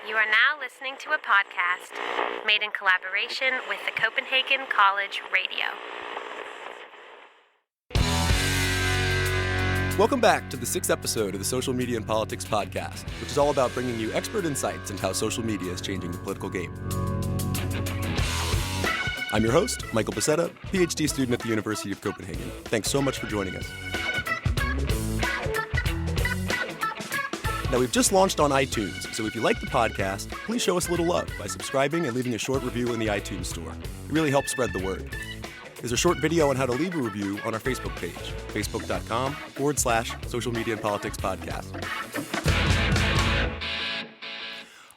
You are now listening to a podcast made in collaboration with the Copenhagen College Radio. Welcome back to the 6th episode of the Social Media and Politics Podcast, which is all about bringing you expert insights into how social media is changing the political game. I'm your host, Michael Becerra, PhD student at the University of Copenhagen. Thanks so much for joining us. Now, we've just launched on iTunes, so if you like the podcast, please show us a little love by subscribing and leaving a short review in the iTunes store. It really helps spread the word. There's a short video on how to leave a review on our Facebook page, facebook.com/Social Media and Politics Podcast.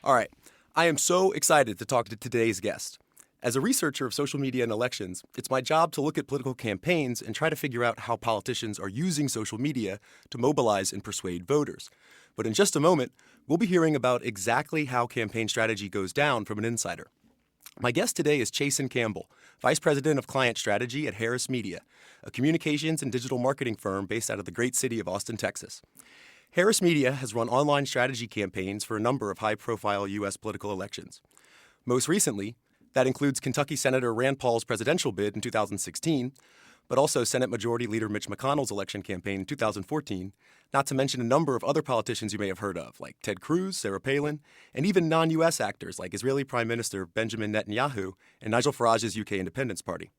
All right, I am so excited to talk to today's guest. As a researcher of social media and elections, it's my job to look at political campaigns and try to figure out how politicians are using social media to mobilize and persuade voters. But in just a moment, we'll be hearing about exactly how campaign strategy goes down from an insider. My guest today is Chasen Campbell, Vice President of Client Strategy at Harris Media, a communications and digital marketing firm based out of the great city of Austin, Texas. Harris Media has run online strategy campaigns for a number of high-profile U.S. political elections. Most recently, that includes Kentucky Senator Rand Paul's presidential bid in 2016, but also Senate Majority Leader Mitch McConnell's election campaign in 2014, not to mention a number of other politicians you may have heard of, like Ted Cruz, Sarah Palin, and even non-U.S. actors like Israeli Prime Minister Benjamin Netanyahu and Nigel Farage's UK Independence Party.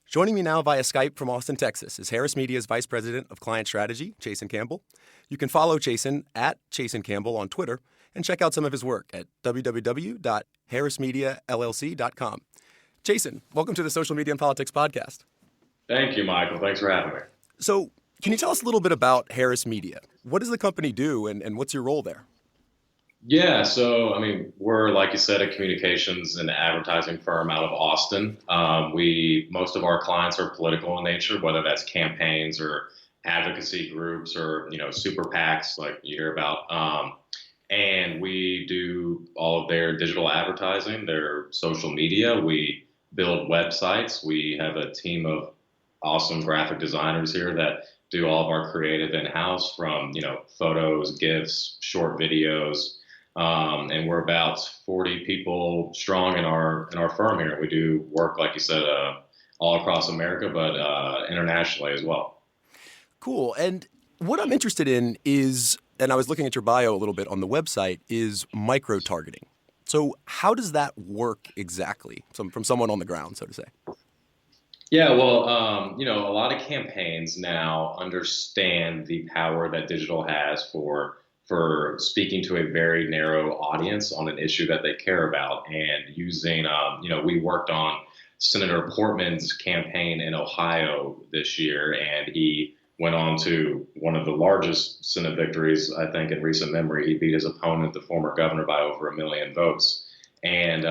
Joining me now via Skype from Austin, Texas, is Harris Media's Vice President of Client Strategy, Chasen Campbell. You can follow Chasen at Chasen Campbell on Twitter and check out some of his work at www.harrismediallc.com. Chasen, welcome to the Social Media and Politics Podcast. Thank you, Michael. Thanks for having me. So, can you tell us a little bit about Harris Media? What does the company do, and what's your role there? Yeah, so, we're, like you said, a communications and advertising firm out of Austin. Most of our clients are political in nature, whether that's campaigns or advocacy groups or, super PACs like you hear about. And we do all of their digital advertising, their social media. We build websites. We have a team of awesome graphic designers here that do all of our creative in-house, from photos, GIFs, short videos, and we're about 40 people strong in our firm here. We do work, like you said, all across America, but internationally as well. Cool. And what I'm interested in is, and I was looking at your bio a little bit on the website, is micro-targeting. So how does that work exactly, from someone on the ground, so to say? Yeah, well, a lot of campaigns now understand the power that digital has for speaking to a very narrow audience on an issue that they care about, and using, we worked on Senator Portman's campaign in Ohio this year, and he went on to one of the largest Senate victories, I think, in recent memory. He beat his opponent, the former governor, by over 1 million votes. And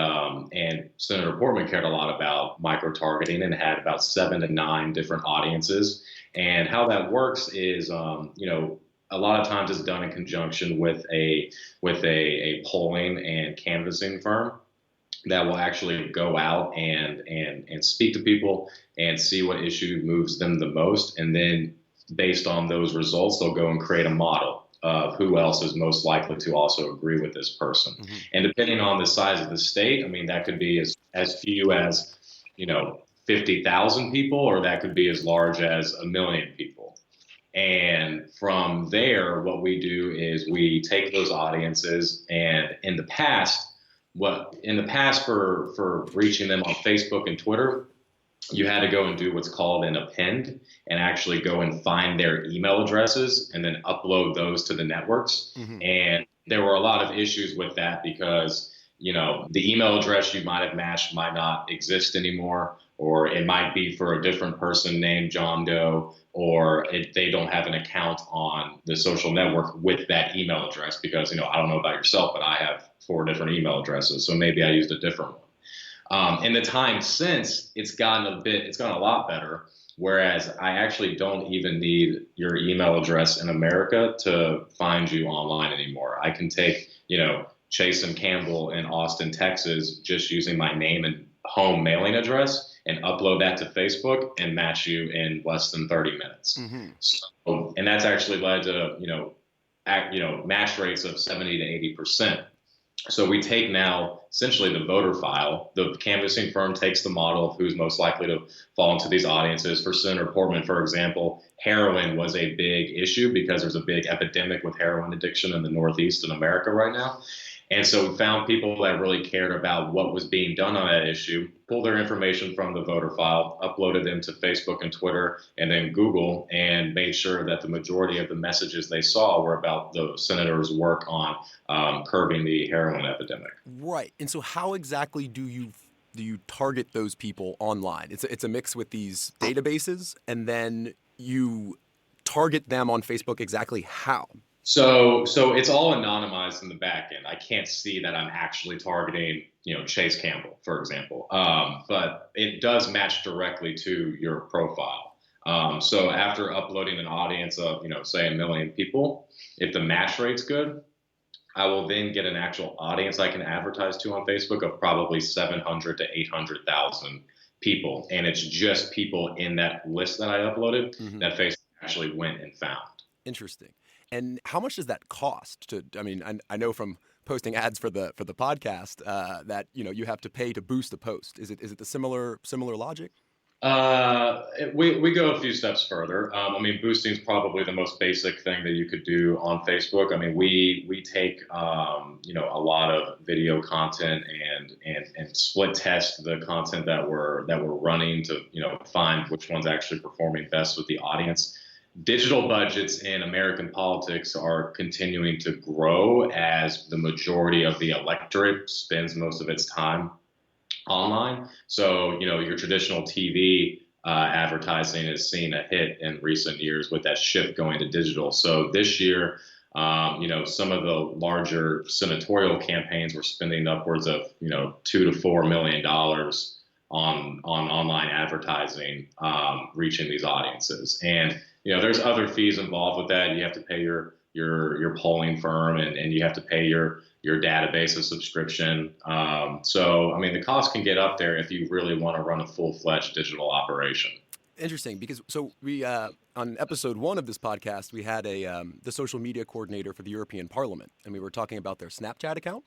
Senator Portman cared a lot about micro-targeting and had about 7 to 9 different audiences. And how that works is, a lot of times it's done in conjunction with a polling and canvassing firm that will actually go out and speak to people and see what issue moves them the most. And then based on those results, they'll go and create a model of who else is most likely to also agree with this person. Mm-hmm. And depending on the size of the state, that could be as few as, 50,000 people, or that could be as large as 1 million people. And from there, what we do is we take those audiences, and in the past for reaching them on Facebook and Twitter, you had to go and do what's called an append and actually go and find their email addresses and then upload those to the networks. Mm-hmm. And there were a lot of issues with that because, the email address you might have matched might not exist anymore, or it might be for a different person named John Doe, or they don't have an account on the social network with that email address because, I don't know about yourself, but I have 4 different email addresses. So maybe I used a different one. In the time since, it's gotten a lot better, whereas I actually don't even need your email address in America to find you online anymore. I can take, Chasen Campbell in Austin, Texas, just using my name and home mailing address and upload that to Facebook and match you in less than 30 minutes. Mm-hmm. So, and that's actually led to, match rates of 70 to 80%. So we take now essentially the voter file. The canvassing firm takes the model of who's most likely to fall into these audiences. For Senator Portman, for example, heroin was a big issue because there's a big epidemic with heroin addiction in the Northeast in America right now. And so we found people that really cared about what was being done on that issue, pulled their information from the voter file, uploaded them to Facebook and Twitter, and then Google, and made sure that the majority of the messages they saw were about the senator's work on curbing the heroin epidemic. Right. And so how exactly do you target those people online? It's a mix with these databases, and then you target them on Facebook. Exactly how? So it's all anonymized in the back end. I can't see that I'm actually targeting, Chase Campbell, for example. But it does match directly to your profile. So after uploading an audience of, say 1 million people, if the match rate's good, I will then get an actual audience I can advertise to on Facebook of probably 700 to 800,000 people. And it's just people in that list that I uploaded that Facebook actually went and found. Interesting. And how much does that cost? I know from posting ads for the podcast that you have to pay to boost a post. Is it the similar logic? We go a few steps further. Boosting is probably the most basic thing that you could do on Facebook. We take a lot of video content and split test the content that we're running to find which one's actually performing best with the audience. Digital budgets in American politics are continuing to grow as the majority of the electorate spends most of its time online. So, your traditional TV advertising has seen a hit in recent years with that shift going to digital. So this year, some of the larger senatorial campaigns were spending upwards of, $2 to $4 million on online advertising, reaching these audiences. And there's other fees involved with that. You have to pay your polling firm, and you have to pay your database a subscription. The cost can get up there if you really want to run a full-fledged digital operation. Interesting, because we on episode 1 of this podcast, we had the social media coordinator for the European Parliament, and we were talking about their Snapchat account.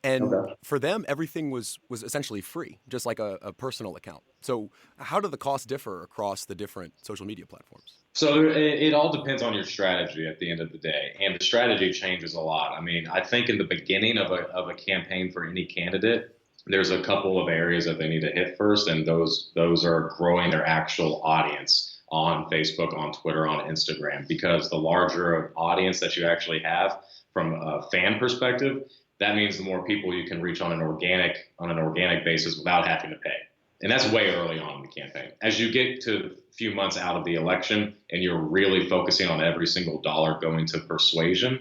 And for them, everything was essentially free, just like a personal account. So how do the costs differ across the different social media platforms? So it all depends on your strategy at the end of the day, and the strategy changes a lot. I think in the beginning of a campaign for any candidate, there's a couple of areas that they need to hit first, and those are growing their actual audience on Facebook, on Twitter, on Instagram, because the larger audience that you actually have from a fan perspective, that means the more people you can reach on an organic basis without having to pay. And that's way early on in the campaign. As you get to a few months out of the election and you're really focusing on every single dollar going to persuasion,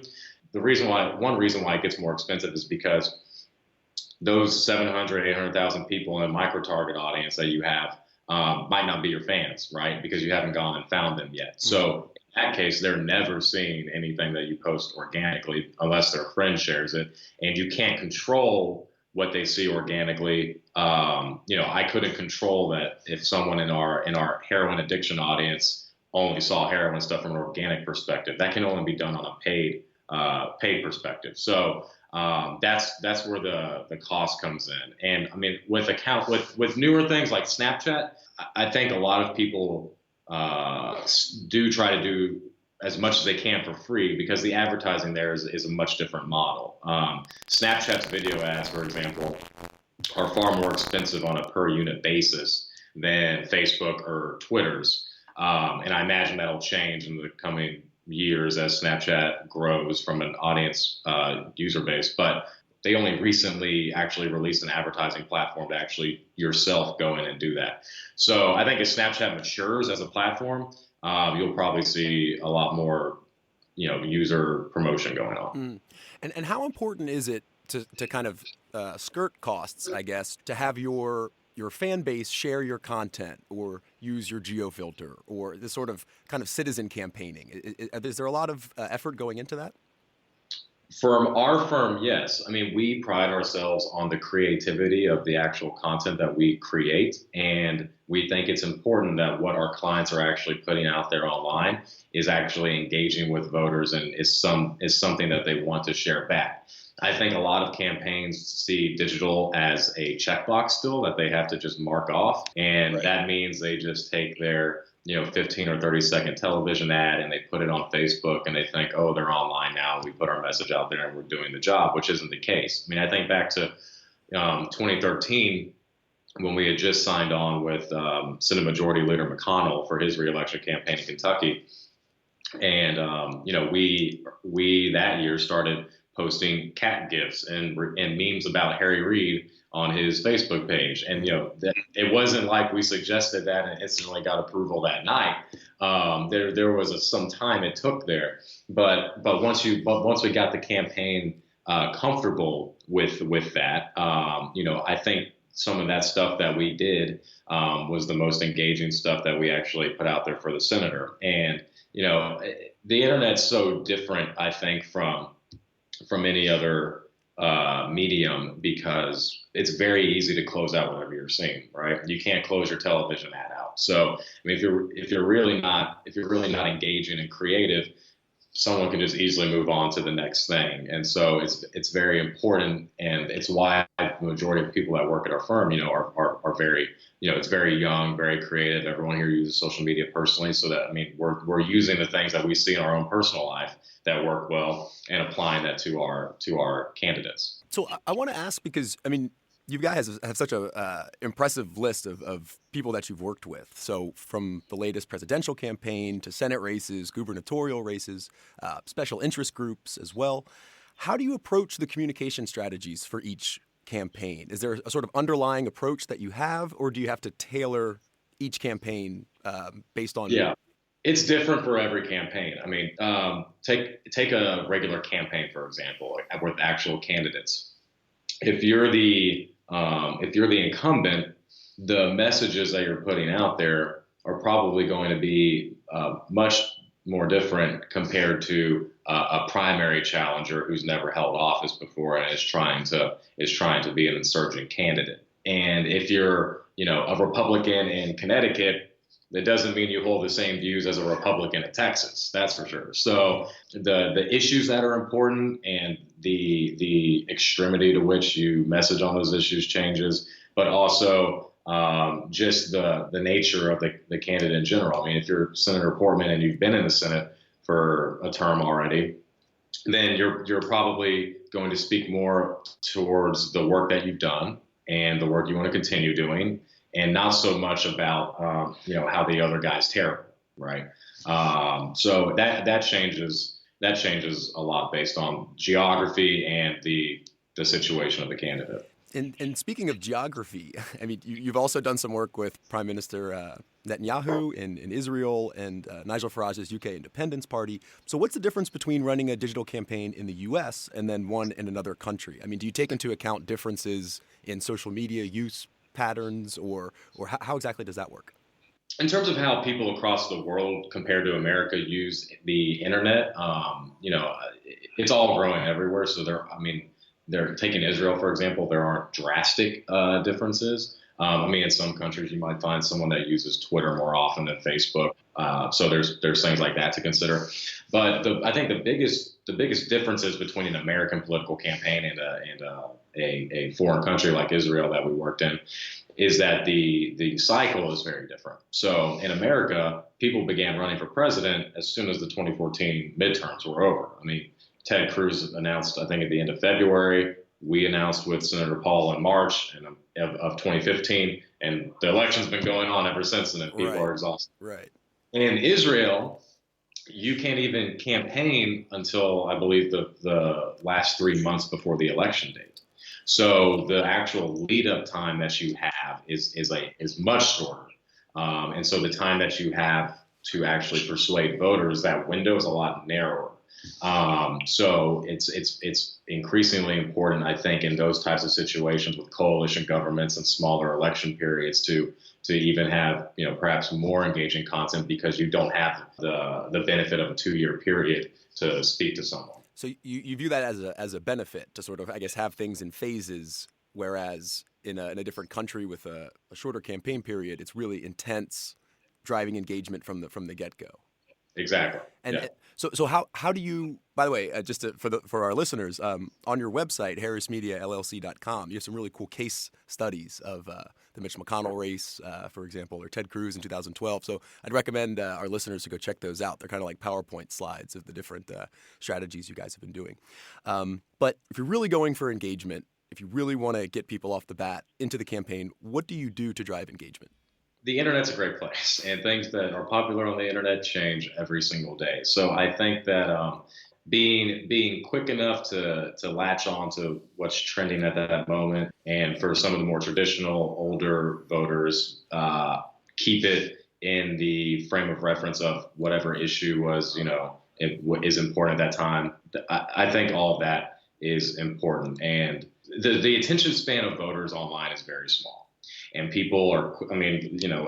one reason why it gets more expensive is because those 700, 800,000 people in a micro-target audience that you have might not be your fans, right? Because you haven't gone and found them yet. So in that case, they're never seeing anything that you post organically unless their friend shares it. And you can't control what they see organically. I couldn't control that if someone in our heroin addiction audience only saw heroin stuff from an organic perspective. That can only be done on a paid perspective. So that's where the cost comes in. And with newer things like Snapchat, I think a lot of people do try to do as much as they can for free because the advertising there is a much different model. Snapchat's video ads, for example, are far more expensive on a per unit basis than Facebook or Twitter's. And I imagine that'll change in the coming years as Snapchat grows from an audience user base. But they only recently actually released an advertising platform to actually yourself go in and do that. So I think as Snapchat matures as a platform, you'll probably see a lot more, user promotion going on. And how important is it to kind of skirt costs, I guess, to have your fan base share your content or use your geo filter or this sort of kind of citizen campaigning? Is there a lot of effort going into that? From our firm, yes. I mean, we pride ourselves on the creativity of the actual content that we create. And we think it's important that what our clients are actually putting out there online is actually engaging with voters and is something that they want to share back. I think a lot of campaigns see digital as a checkbox still that they have to just mark off. And that means they just take their 15 or 30-second television ad and they put it on Facebook and they think, oh, they're online now. We put our message out there and we're doing the job, which isn't the case. I mean, I think back to 2013 when we had just signed on with Senate Majority Leader McConnell for his reelection campaign in Kentucky. And, we that year started posting cat gifs and memes about Harry Reid on his Facebook page. And, it wasn't like we suggested that and instantly got approval that night. There was some time it took there. But once we got the campaign comfortable with that, I think some of that stuff that we did was the most engaging stuff that we actually put out there for the senator. And, the internet's so different, I think, from any other medium because it's very easy to close out whatever you're seeing, right? You can't close your television ad out. So, I mean, if you're really not engaging and creative, someone can just easily move on to the next thing. And so it's very important, and it's why the majority of people that work at our firm, are very, it's very young, very creative. Everyone here uses social media personally, so that, I mean, we're using the things that we see in our own personal life that work well and applying that to our candidates. So I want to ask, because, I mean, you guys have such a impressive list of people that you've worked with. So from the latest presidential campaign to Senate races, gubernatorial races, special interest groups as well. How do you approach the communication strategies for each campaign? Is there a sort of underlying approach that you have, or do you have to tailor each campaign based on? Yeah, it's different for every campaign. I mean, take a regular campaign, for example, with actual candidates. If you're the incumbent, the messages that you're putting out there are probably going to be much more different compared to a primary challenger who's never held office before and is trying to be an insurgent candidate. And if you're, a Republican in Connecticut, that doesn't mean you hold the same views as a Republican in Texas. That's for sure. So the issues that are important and the extremity to which you message on those issues changes, but also just the nature of the candidate in general. I mean, if you're Senator Portman and you've been in the Senate for a term already, then you're probably going to speak more towards the work that you've done and the work you want to continue doing, and not so much about how the other guy's terrible, right? So that changes a lot based on geography and the situation of the candidate. And speaking of geography, I mean, you've also done some work with Prime Minister Netanyahu in Israel and Nigel Farage's UK Independence Party. So what's the difference between running a digital campaign in the U.S. and then one in another country? I mean, do you take into account differences in social media use patterns, or how exactly does that work? In terms of how people across the world compared to America use the internet, it's all growing everywhere. So they're taking Israel, for example, there aren't drastic differences. In some countries you might find someone that uses Twitter more often than Facebook. So there's things like that to consider. But I think the biggest differences between an American political campaign and a foreign country like Israel that we worked in is that the cycle is very different. So in America, people began running for president as soon as the 2014 midterms were over. I mean, Ted Cruz announced, I think, at the end of February. We announced with Senator Paul in March of 2015, and the election's been going on ever since then, and people are exhausted. Right. In Israel, you can't even campaign until, I believe, the last 3 months before the election date. So the actual lead-up time that you have is much shorter, and so the time that you have to actually persuade voters, that window is a lot narrower. So it's increasingly important, I think, in those types of situations with coalition governments and smaller election periods to even have, perhaps more engaging content, because you don't have the benefit of a 2-year period to speak to someone. So you view that as a benefit to sort of, I guess, have things in phases, whereas in a different country with a shorter campaign period, it's really intense, driving engagement from the get go. Exactly. And Yeah. so how do you? By the way, for our listeners, on your website harrismediallc.com, you have some really cool case studies of the Mitch McConnell race, for example, or Ted Cruz in 2012. So I'd recommend our listeners to go check those out. They're kind of like PowerPoint slides of the different strategies you guys have been doing. But if you're really going for engagement, if you really want to get people off the bat into the campaign, what do you do to drive engagement? The internet's a great place, and things that are popular on the internet change every single day. So I think that being quick enough to latch on to what's trending at that moment, and for some of the more traditional older voters, keep it in the frame of reference of whatever issue was, what is important at that time. I think all of that is important, and the attention span of voters online is very small. And people are,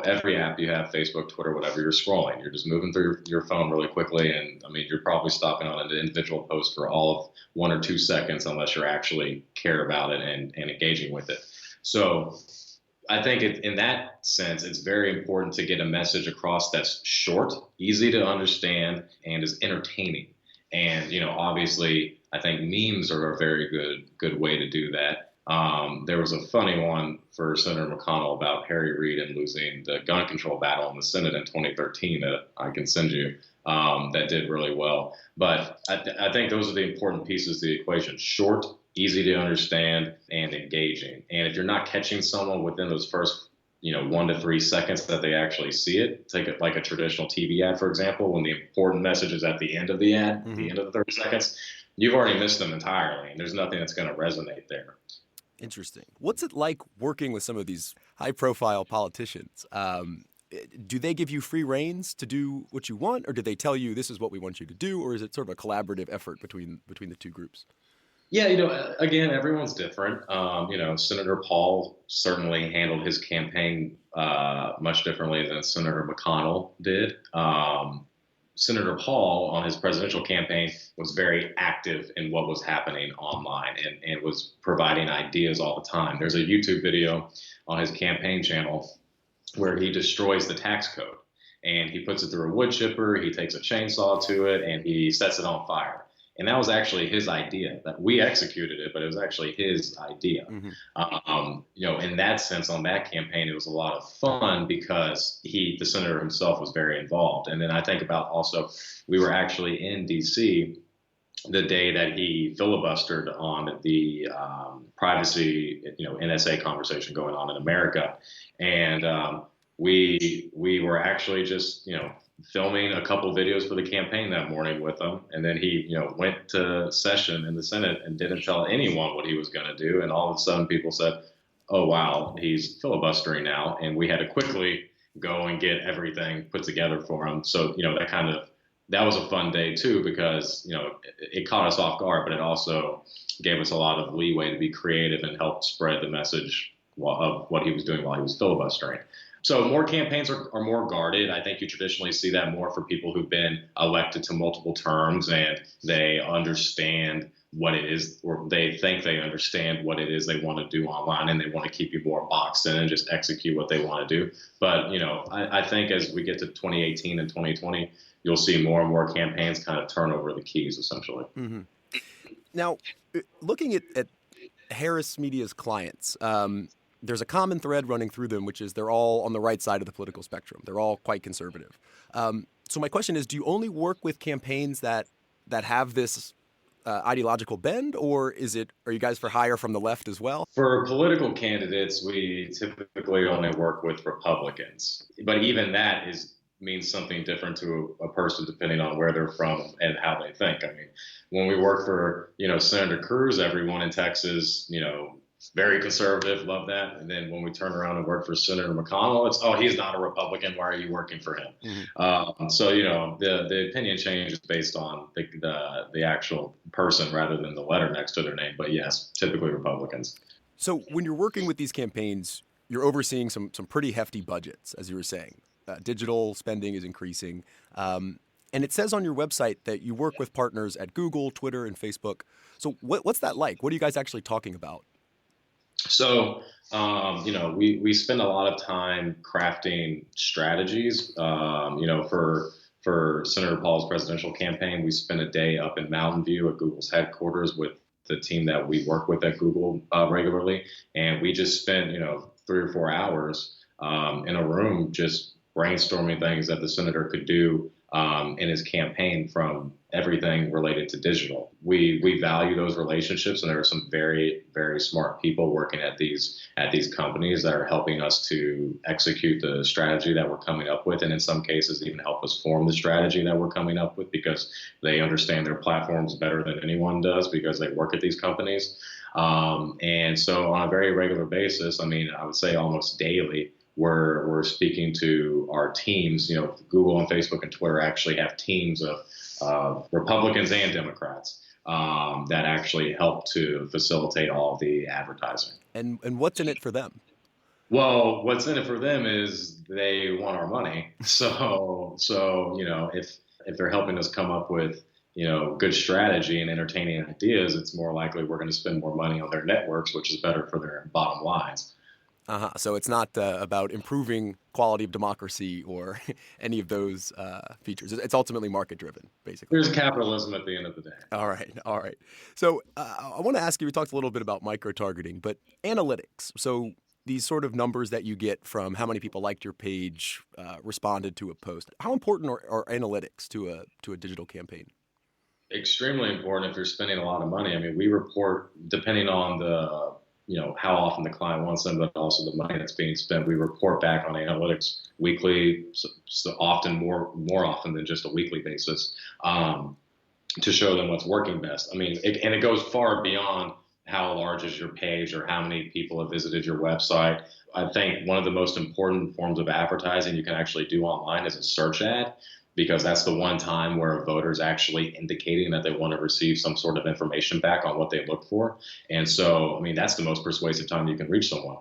every app you have, Facebook, Twitter, whatever, you're scrolling. You're just moving through your phone really quickly. And you're probably stopping on an individual post for all of 1 or 2 seconds unless you actually care about it and engaging with it. So I think in that sense, it's very important to get a message across that's short, easy to understand, and is entertaining. And, obviously, I think memes are a very good way to do that. There was a funny one for Senator McConnell about Harry Reid and losing the gun control battle in the Senate in 2013 that I can send you, that did really well. But I think those are the important pieces of the equation: short, easy to understand, and engaging. And if you're not catching someone within those first 1 to 3 seconds that they actually see it, take it like a traditional TV ad, for example, when the important message is at the end of the ad, at the end of the 30 seconds, you've already missed them entirely, and there's nothing that's going to resonate there. Interesting. What's it like working with some of these high-profile politicians? Do they give you free reins to do what you want, or do they tell you this is what we want you to do, or is it sort of a collaborative effort between the two groups? Yeah, again, everyone's different. Senator Paul certainly handled his campaign much differently than Senator McConnell did. Senator Paul, on his presidential campaign, was very active in what was happening online and was providing ideas all the time. There's a YouTube video on his campaign channel where he destroys the tax code, and he puts it through a wood chipper, he takes a chainsaw to it, and he sets it on fire. And that was actually his idea. That we executed it, but it was actually his idea. In that sense, on that campaign, it was a lot of fun because the senator himself was very involved. And then I think about also, we were actually in D.C. the day that he filibustered on the privacy, NSA conversation going on in America, and we were actually just filming a couple videos for the campaign that morning with him. And then he, went to session in the Senate and didn't tell anyone what he was going to do. And all of a sudden people said, oh, wow, he's filibustering now. And we had to quickly go and get everything put together for him. So, that was a fun day too, because, it caught us off guard, but it also gave us a lot of leeway to be creative and help spread the message of what he was doing while he was filibustering. So more campaigns are more guarded. I think you traditionally see that more for people who've been elected to multiple terms and they understand what it is, or they think they understand what it is they want to do online, and they want to keep you more boxed in and just execute what they want to do. But, I think as we get to 2018 and 2020, you'll see more and more campaigns kind of turn over the keys, essentially. Mm-hmm. Now, looking at Harris Media's clients, there's a common thread running through them, which is they're all on the right side of the political spectrum. They're all quite conservative. So my question is, do you only work with campaigns that have this ideological bend, or are you guys for hire from the left as well? For political candidates, we typically only work with Republicans. But even that means something different to a person depending on where they're from and how they think. When we work for, Senator Cruz, everyone in Texas, very conservative, love that. And then when we turn around and work for Senator McConnell, it's, he's not a Republican, why are you working for him? Mm-hmm. So, the opinion changes based on the actual person rather than the letter next to their name. But yes, typically Republicans. So when you're working with these campaigns, you're overseeing some pretty hefty budgets, as you were saying. Digital spending is increasing. And it says on your website that you work with partners at Google, Twitter, and Facebook. So what's that like? What are you guys actually talking about? So, we spend a lot of time crafting strategies. For Senator Paul's presidential campaign, we spent a day up in Mountain View at Google's headquarters with the team that we work with at Google regularly, and we just spent 3 or 4 hours in a room just brainstorming things that the senator could do in his campaign, from everything related to digital. We value those relationships, and there are some very, very smart people working at these companies that are helping us to execute the strategy that we're coming up with, and in some cases even help us form the strategy that we're coming up with, because they understand their platforms better than anyone does because they work at these companies. And so on a very regular basis, I would say almost daily, we're speaking to our teams. Google and Facebook and Twitter actually have teams of Republicans and Democrats that actually help to facilitate all of the advertising. And what's in it for them? Well, what's in it for them is they want our money. So if they're helping us come up with good strategy and entertaining ideas, it's more likely we're going to spend more money on their networks, which is better for their bottom lines. So it's not about improving quality of democracy or any of those features. It's ultimately market-driven, basically. There's capitalism at the end of the day. All right. So I want to ask you, we talked a little bit about micro-targeting, but analytics. So these sort of numbers that you get from how many people liked your page, responded to a post. How important are analytics to a digital campaign? Extremely important if you're spending a lot of money. We report, depending on the how often the client wants them, but also the money that's being spent. We report back on analytics weekly, so often more often than just a weekly basis, to show them what's working best. And it goes far beyond how large is your page or how many people have visited your website. I think one of the most important forms of advertising you can actually do online is a search ad, because that's the one time where a voter is actually indicating that they want to receive some sort of information back on what they look for. And so, that's the most persuasive time you can reach someone.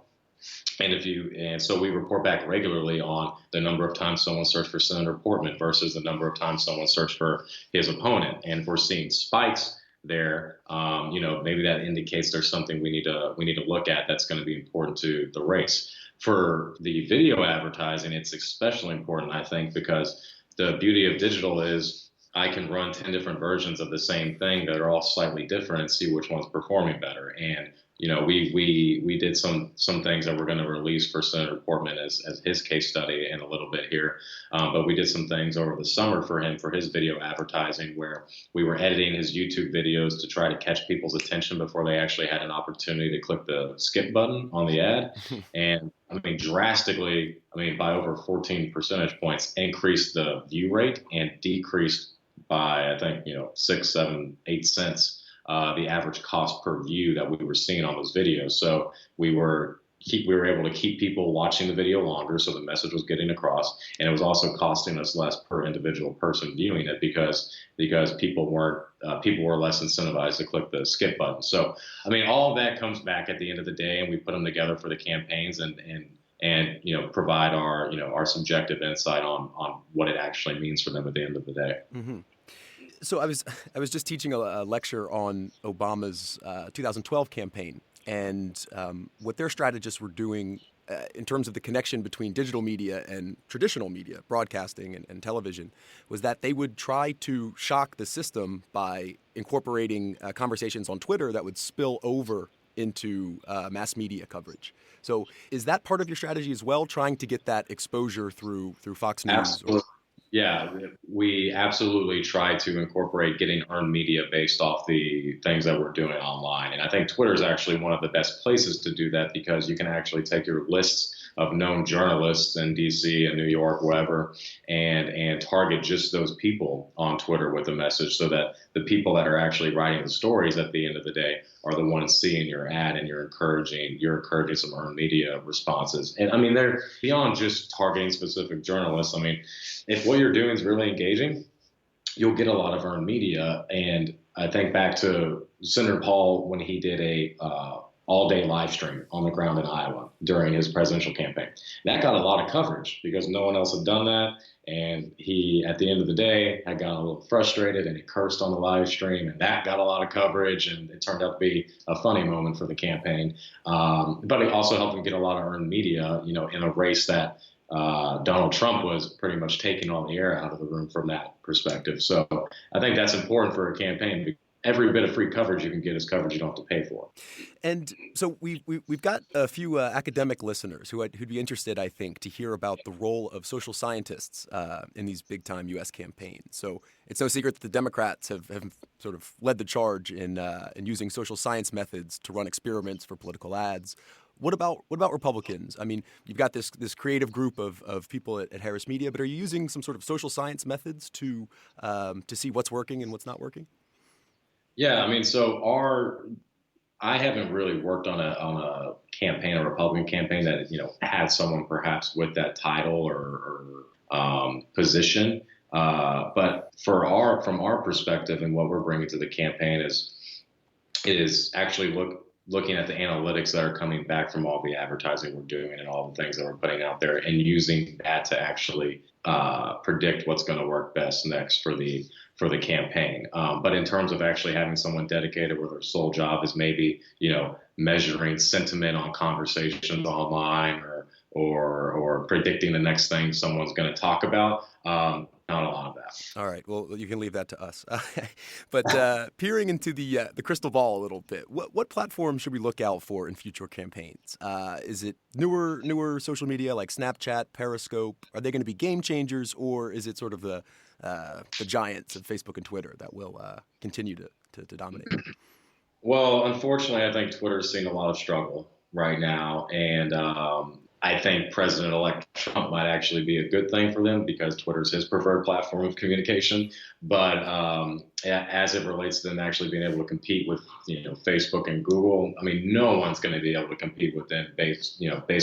And so we report back regularly on the number of times someone searched for Senator Portman versus the number of times someone searched for his opponent. And if we're seeing spikes there, maybe that indicates there's something we need to look at that's going to be important to the race. For the video advertising, it's especially important, I think, because the beauty of digital is I can run 10 different versions of the same thing that are all slightly different and see which one's performing better. And we did some things that we're going to release for Senator Portman as his case study in a little bit here. But we did some things over the summer for him for his video advertising, where we were editing his YouTube videos to try to catch people's attention before they actually had an opportunity to click the skip button on the ad. And drastically, by over 14 percentage points, increased the view rate and decreased by, I think, 6, 7, 8 cents, the average cost per view that we were seeing on those videos. So we were able to keep people watching the video longer, so the message was getting across, and it was also costing us less per individual person viewing it because people were less incentivized to click the skip button. So all of that comes back at the end of the day, and we put them together for the campaigns and provide our subjective insight on what it actually means for them at the end of the day. Mm-hmm. So I was just teaching a lecture on Obama's 2012 campaign, and what their strategists were doing in terms of the connection between digital media and traditional media, broadcasting and television, was that they would try to shock the system by incorporating conversations on Twitter that would spill over into mass media coverage. So is that part of your strategy as well, trying to get that exposure through Fox News? Absolutely. Yeah, we absolutely try to incorporate getting earned media based off the things that we're doing online. And I think Twitter is actually one of the best places to do that, because you can actually take your lists of known journalists in DC and New York, wherever, and target just those people on Twitter with a message, so that the people that are actually writing the stories at the end of the day are the ones seeing your ad, and you're encouraging some earned media responses. And they're beyond just targeting specific journalists. If what you're doing is really engaging, you'll get a lot of earned media. And I think back to Senator Paul when he did a all-day live stream on the ground in Iowa during his presidential campaign. That got a lot of coverage because no one else had done that. And he, at the end of the day, had gotten a little frustrated and he cursed on the live stream, and that got a lot of coverage. And it turned out to be a funny moment for the campaign. But it also helped him get a lot of earned media, in a race that Donald Trump was pretty much taking all the air out of the room from that perspective. So I think that's important for a campaign. Every bit of free coverage you can get is coverage you don't have to pay for. And so we've got a few academic listeners who'd be interested, I think, to hear about the role of social scientists in these big-time U.S. campaigns. So it's no secret that the Democrats have sort of led the charge in using social science methods to run experiments for political ads. What about Republicans? I mean, you've got this creative group of people at Harris Media, but are you using some sort of social science methods to see what's working and what's not working? Yeah, I mean, I haven't really worked on a campaign, a Republican campaign that had someone perhaps with that title or position. But from our perspective and what we're bringing to the campaign is actually looking at the analytics that are coming back from all the advertising we're doing and all the things that we're putting out there, and using that to actually predict what's going to work best next for the campaign. But in terms of actually having someone dedicated where their sole job is maybe, measuring sentiment on conversations online or predicting the next thing someone's going to talk about, not a lot of that. All right. Well, you can leave that to us. But peering into the crystal ball a little bit, what platform should we look out for in future campaigns? Is it newer social media like Snapchat, Periscope? Are they going to be game changers, or is it sort of the giants of Facebook and Twitter that will continue to dominate? Well, unfortunately, I think Twitter's seeing a lot of struggle right now, and I think President-elect Trump might actually be a good thing for them because Twitter's his preferred platform of communication. But as it relates to them actually being able to compete with Facebook and Google, I mean, no one's going to be able to compete with them based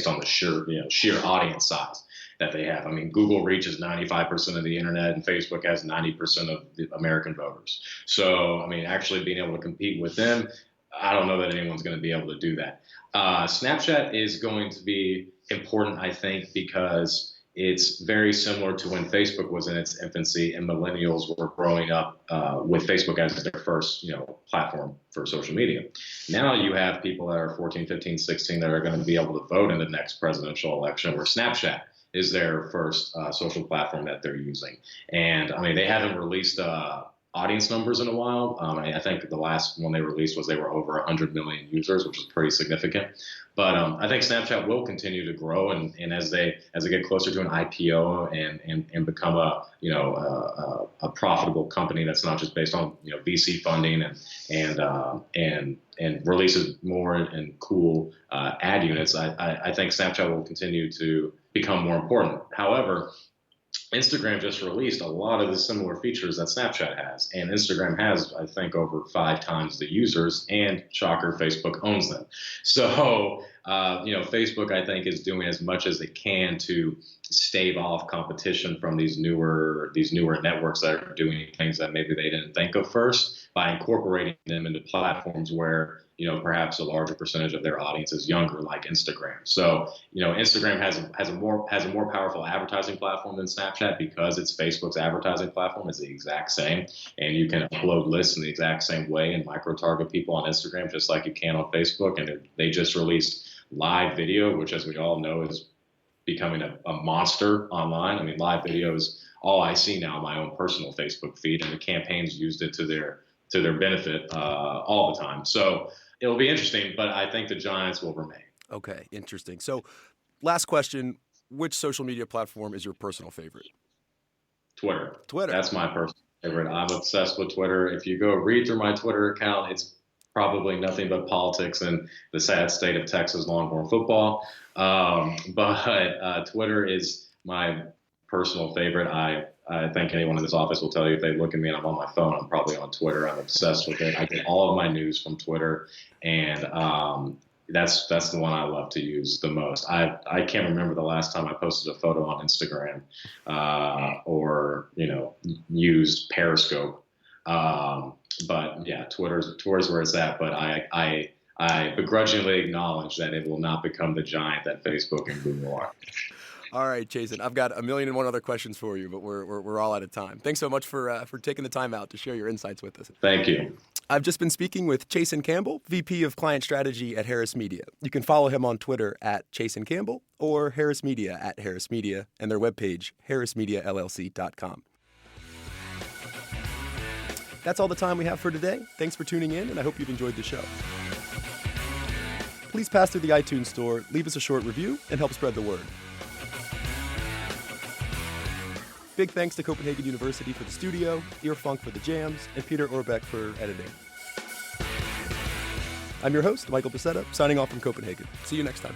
on the sheer audience size that they have. I mean, Google reaches 95% of the internet and Facebook has 90% of the American voters. So, I mean, actually being able to compete with them, I don't know that anyone's going to be able to do that. Snapchat is going to be important, I think, because it's very similar to when Facebook was in its infancy and millennials were growing up with Facebook as their first, platform for social media. Now you have people that are 14, 15, 16 that are going to be able to vote in the next presidential election, where Snapchat is their first social platform that they're using. And I mean, they haven't released audience numbers in a while. I think the last one they released was they were over 100 million users, which is pretty significant. But I think Snapchat will continue to grow, and as they get closer to an IPO and become a profitable company that's not just based on VC funding and releases more and cool ad units, I think Snapchat will continue to become more important. However, Instagram just released a lot of the similar features that Snapchat has, and Instagram has, I think, over 5 times the users, and shocker, Facebook owns them. So, Facebook, I think, is doing as much as it can to stave off competition from these newer networks that are doing things that maybe they didn't think of first, by incorporating them into platforms where perhaps a larger percentage of their audience is younger, like Instagram. So, Instagram has a more powerful advertising platform than Snapchat because it's Facebook's advertising platform. It's the exact same, and you can upload lists in the exact same way and micro-target people on Instagram just like you can on Facebook. And they just released live video, which, as we all know, is becoming a monster online. I mean, live video is all I see now on my own personal Facebook feed, and the campaigns used it to their benefit all the time. So it'll be interesting, but I think the giants will remain. Okay, interesting. So last question, which social media platform is your personal favorite? Twitter. Twitter. That's my personal favorite. I'm obsessed with Twitter. If you go read through my Twitter account, it's probably nothing but politics and the sad state of Texas Longhorn football. But Twitter is my personal favorite. I think anyone in this office will tell you if they look at me and I'm on my phone, I'm probably on Twitter. I'm obsessed with it. I get all of my news from Twitter, and that's the one I love to use the most. I can't remember the last time I posted a photo on Instagram or used Periscope. But yeah, Twitter's where it's at. But I begrudgingly acknowledge that it will not become the giant that Facebook and Google are. All right, Chasen, I've got a million and one other questions for you, but we're all out of time. Thanks so much for taking the time out to share your insights with us. Thank you. I've just been speaking with Chasen Campbell, VP of Client Strategy at Harris Media. You can follow him on Twitter at Chasen Campbell or Harris Media at Harris Media and their webpage, harrismediallc.com. That's all the time we have for today. Thanks for tuning in, and I hope you've enjoyed the show. Please pass through the iTunes store, leave us a short review, and help spread the word. Big thanks to Copenhagen University for the studio, Earfunk for the jams, and Peter Orbeck for editing. I'm your host, Michael Becerra, signing off from Copenhagen. See you next time.